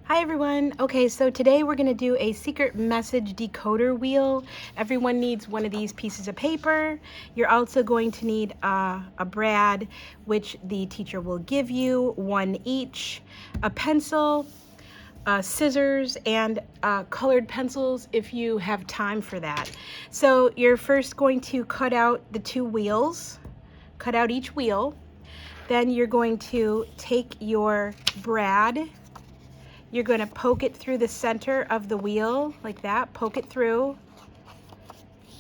Hi everyone. Okay, so today we're going to do a secret message decoder wheel. Everyone needs one of these pieces of paper. You're also going to need a brad, which the teacher will give you, one each, a pencil, scissors, and colored pencils if you have time for that. So you're first going to cut out the two wheels, cut out each wheel. Then you're going to take your brad. You're going to poke it through the center of the wheel like that, poke it through.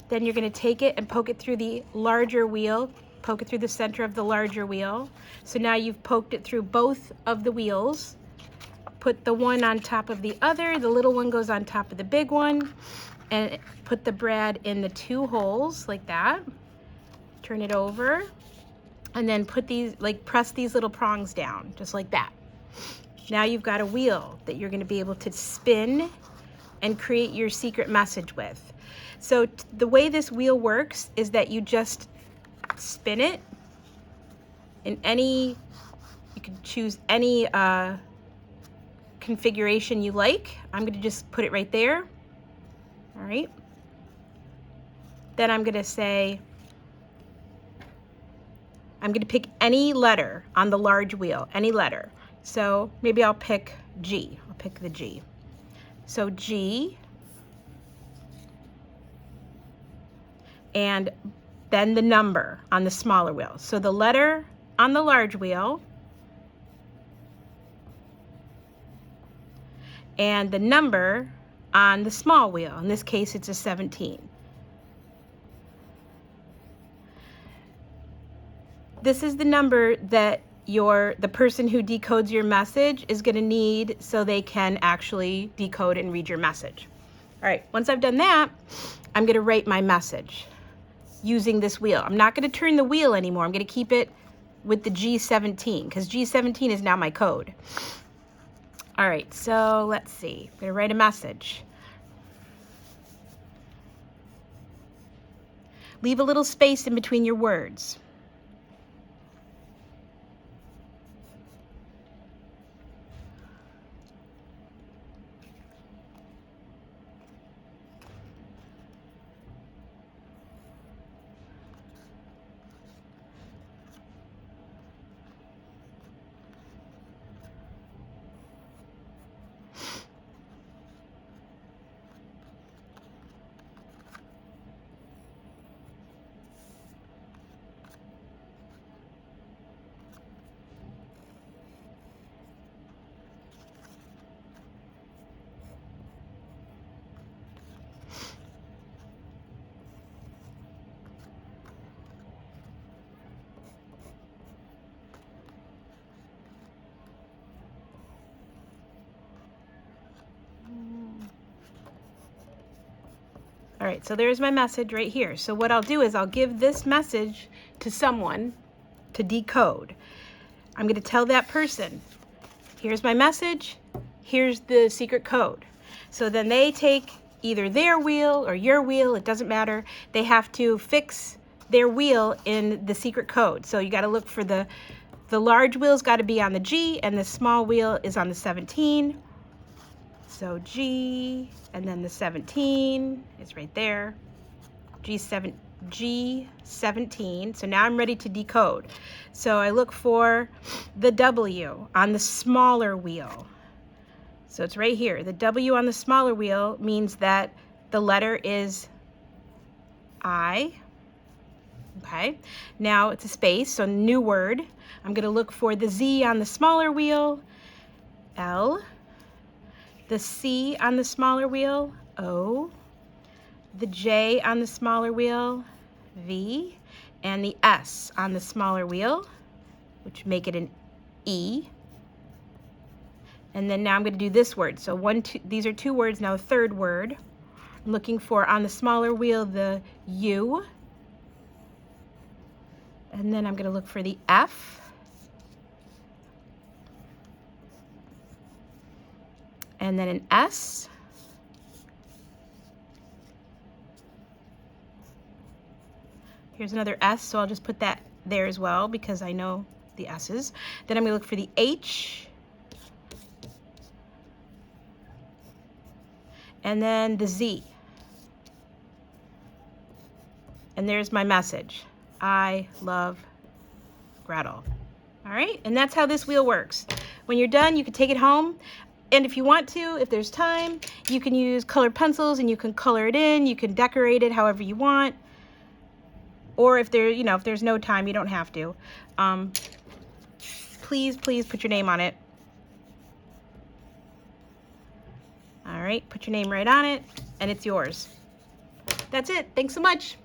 Then you're going to take it and poke it through the larger wheel, poke it through the center of the larger wheel. So now you've poked it through both of the wheels. Put the one on top of the other, the little one goes on top of the big one, and put the brad in the two holes like that. Turn it over, and then put these, press these little prongs down, just like that. Now you've got a wheel that you're going to be able to spin and create your secret message with. So the way this wheel works is that you just spin it in you can choose any configuration you like. I'm going to just put it right there. All right. Then I'm going to say, I'm going to pick any letter on the large wheel, any letter. So maybe I'll pick G. I'll pick the G. So G, and then the number on the smaller wheel. So the letter on the large wheel and the number on the small wheel. In this case, it's a 17. This is the number that the person who decodes your message is going to need so they can actually decode and read your message. All right, once I've done that, I'm going to write my message using this wheel. I'm not going to turn the wheel anymore. I'm going to keep it with the G17 because G17 is now my code. All right, so let's see. I'm going to write a message. Leave a little space in between your words. All right, so there's my message right here. So what I'll do is I'll give this message to someone to decode. I'm going to tell that person, here's my message, here's the secret code. So then they take either their wheel or your wheel, it doesn't matter. They have to fix their wheel in the secret code. So you got to look for the large wheel's got to be on the G and the small wheel is on the 17. So G, and then the 17 is right there. G17. So now I'm ready to decode. So I look for the W on the smaller wheel. So it's right here. The W on the smaller wheel means that the letter is I. Okay. Now it's a space, so new word. I'm going to look for the Z on the smaller wheel. L. The C on the smaller wheel, O, the J on the smaller wheel, V, and the S on the smaller wheel, which make it an E. And then now I'm going to do this word. So these are two words, now a third word. I'm looking for on the smaller wheel the U, and then I'm going to look for the F, and then an S, here's another S, so I'll just put that there as well because I know the S's. Then I'm going to look for the H, and then the Z. And there's my message. I love Gretel. All right, and that's how this wheel works. When you're done, you can take it home. And if you want to, if there's time, you can use colored pencils and you can color it in. You can decorate it however you want. Or if there, if there's no time, you don't have to. Please put your name on it. All right, put your name right on it, and it's yours. That's it. Thanks so much.